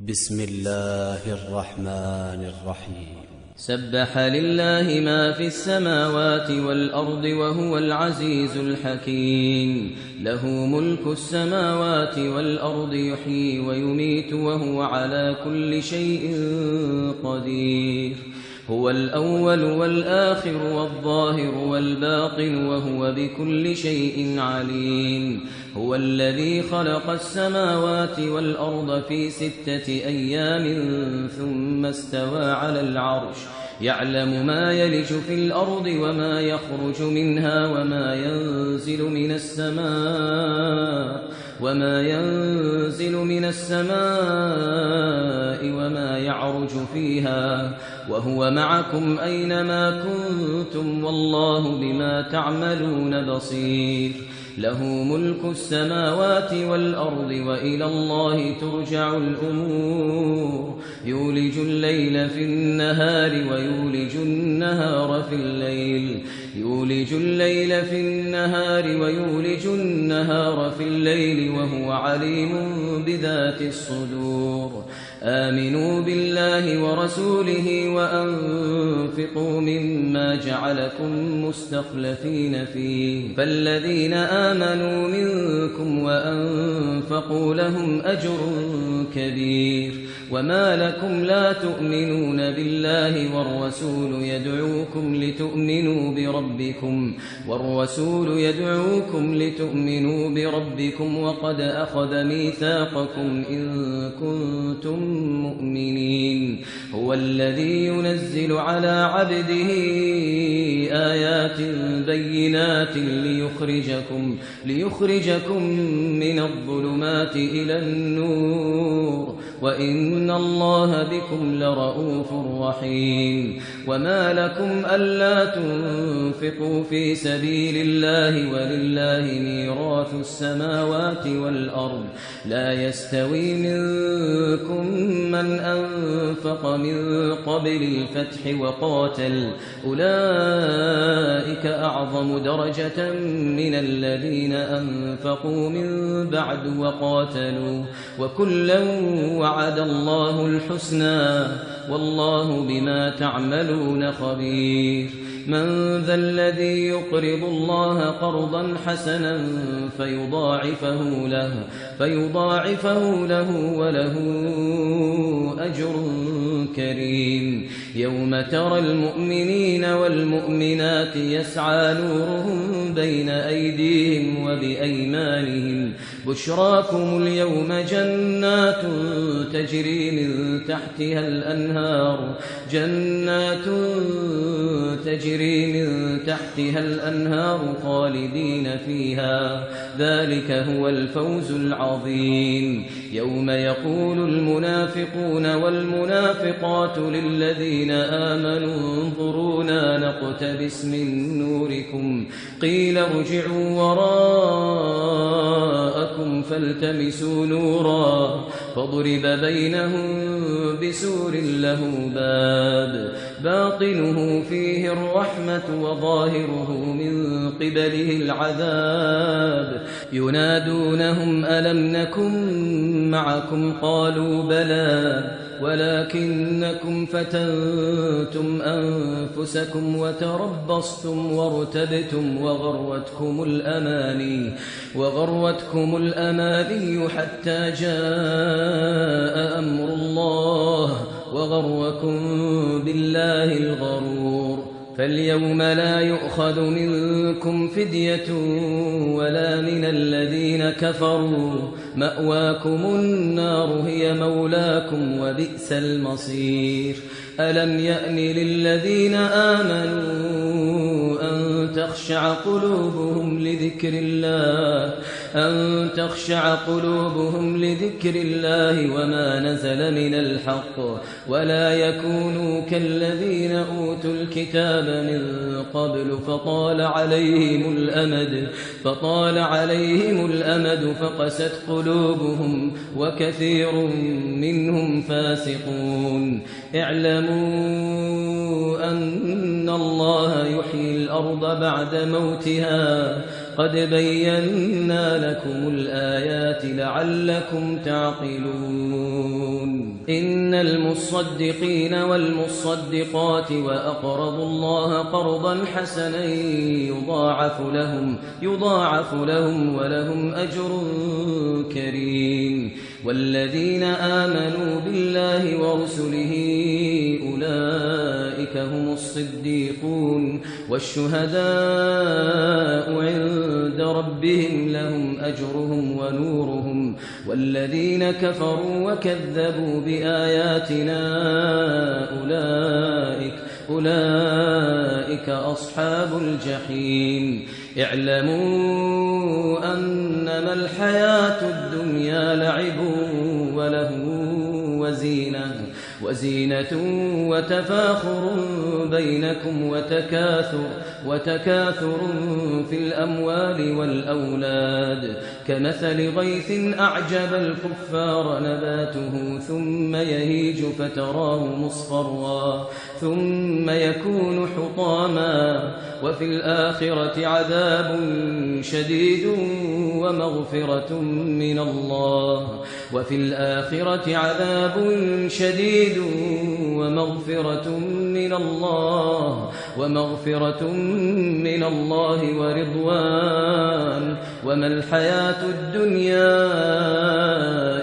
بسم الله الرحمن الرحيم. سبح لله ما في السماوات والأرض وهو العزيز الحكيم. له ملك السماوات والأرض يحيي ويميت وهو على كل شيء قدير. هو الأول والآخر والظاهر والباطن وهو بكل شيء عليم. هو الذي خلق السماوات والأرض في 6 أيام ثم استوى على العرش يعلم ما يلج في الأرض وما يخرج منها وما ينزل من السماء وما يعرج فيها وهو معكم أينما كنتم والله بما تعملون بصير. له ملك السماوات والأرض وإلى الله ترجع الأمور. يولج الليل في النهار ويولج النهار في الليل وهو عليم بذات الصدور. آمنوا بالله ورسوله وأنفقوا مما جعلكم مستخلفين فيه فالذين آمنوا منكم وأنفقوا لهم أجر كبير. وما لكم لا تؤمنون بالله والرسول يدعوكم لتؤمنوا بربكم وقد أخذ ميثاقكم إن كنتم مؤمنين. هو الذي ينزل على عبده آيات بينات ليخرجكم من الظلمات إلى النور وإن الله بكم لرؤوف رحيم. وما لكم ألا تنفقوا في سبيل الله ولله ميراث السماوات والأرض لا يستوي منكم من أنفق من قبل الفتح وقاتل أولئك أعظم درجة من الذين أنفقوا من بعد وقاتلوا وكلا وعد الله الحسنى والله بما تعملون خبير. من ذا الذي يقرض الله قرضا حسنا فيضاعفه له وله أجر كريم. يوم ترى المؤمنين والمؤمنات يسعى نورهم بين أيديهم وبأيمانهم بشراكم اليوم جنات تجري من تحتها الأنهار خالدين فيها ذلك هو الفوز العظيم. يوم يقول المنافقون والمنافقات للذين آمنوا انظرونا نقتبس من نوركم قيل ارجعوا وراءكم فالتمسوا نورا فضرب بينهم بسور له باب باطنه فيه الرحمة وظاهره من قبله العذاب ينادونهم ألم نكن معكم قالوا بلى ولكنكم فتنتم أنفسكم وتربصتم وارتبتم وغرتكم الأماني حتى جاء أمر الله وغركم بالله الغرور. فاليوم لا يؤخذ منكم فدية ولا من الذين كفروا مأواكم النار هي مولاكم وبئس المصير. ألم يأن للذين آمنوا أن تخشع قلوبهم لذكر الله وما نزل من الحق ولا يكونوا كالذين أوتوا الكتاب من قبل فطال عليهم الأمد فقست قلوبهم وكثير منهم فاسقون. اعلموا أن الله يحيي الأرض بعد موتها قد بينا لكم الآيات لعلكم تعقلون إن المصدقين والمصدقات وأقرضوا الله قرضا حسنا يضاعف لهم ولهم أجر كريم والذين آمنوا بالله ورسله أولئك هم الصديقون والشهداء عند ربهم لهم أجرهم ونورهم والذين كفروا وكذبوا بآياتنا أولئك أصحاب الجحيم اعلموا أنما الحياة الدنيا لعب وله وزينة وتفاخر بينكم وتكاثر في الأموال والأولاد كمثل غيث أعجب الكفار نباته ثم يهيج فتراه مصفرا ثم يكون حطاما وفي الآخرة عذاب شديد ومغفرة من الله ورضوان وما الحياة الدنيا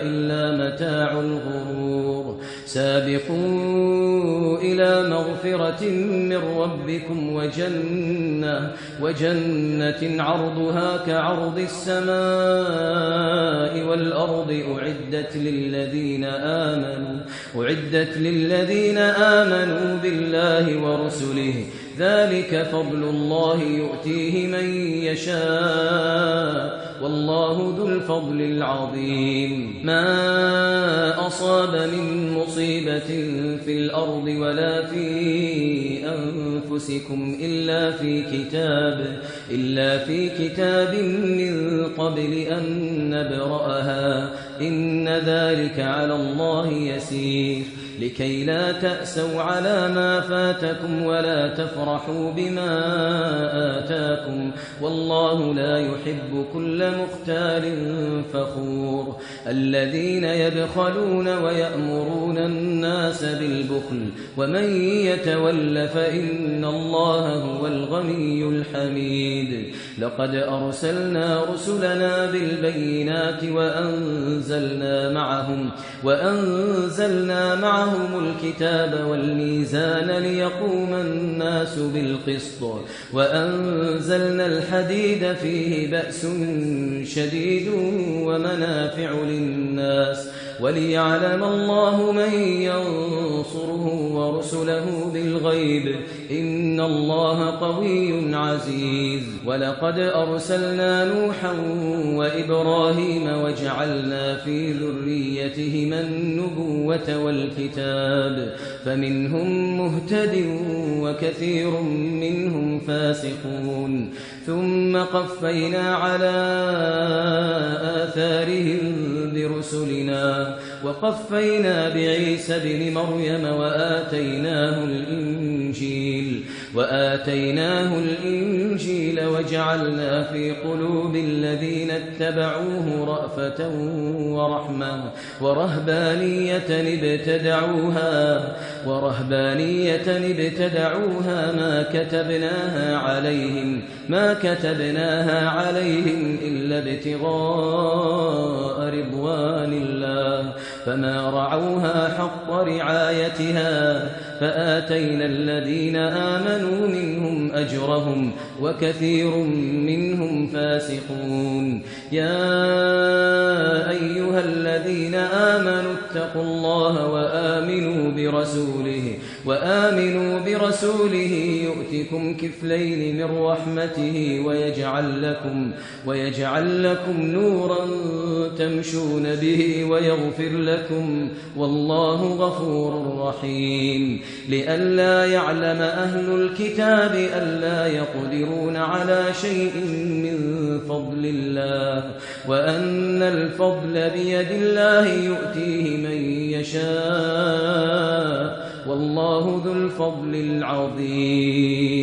إلا متاع الغرور سابقوا إلى مغفرة من ربكم وجنة عرضها كعرض السماء والأرض أعدت للذين آمنوا بالله ورسله ذلك فضل الله يؤتيه من يشاء والله ذو الفضل العظيم ما أصاب من مصيبة في الأرض ولا في أنفسكم إلا في كتاب من قبل أن نبرأها إن ذلك على الله يسير لكي لا تأسوا على ما فاتكم ولا تفرحوا بما آتاكم والله لا يحب كل مختال فخور الذين يبخلون ويأمرون الناس بالبخل ومن يتول فإن الله هو الغني الحميد لقد أرسلنا رسلنا بالبينات وأنزلنا معهم الكتاب والميزان ليقوم الناس بالقسط وأنزلنا الحديد فيه بأس شديد ومنافع للناس وليعلم الله من ينصره ورسله بالغيب إن الله قوي عزيز ولقد أرسلنا نوحا وإبراهيم وجعلنا في ذريتهما النبوة والكتاب فمنهم مهتد وكثير منهم فاسقون ثم قفينا على آثارهم برسلنا وقفينا بعيسى ابن مريم وآتيناه الإنجيل وجعلنا في قلوب الذين اتبعوه رأفة ورحمة ورهبانية ابتدعوها ما كتبناها عليهم إلا ابتغاء رضوان الله فما رعوها حق رعايتها فآتينا الذين آمنوا منهم أجرهم وكثير منهم فاسقون يا أيها الذين آمنوا اتقوا الله وآمنوا برسوله يؤتكم كفلين من رحمته ويجعل لكم نورا تمشون به ويغفر لكم والله غفور رحيم لئلا يعلم أهل الكتاب ألا يقدرون على شيء من فضل الله وأن الفضل بيد الله يؤتيه من يشاء والله ذو الفضل العظيم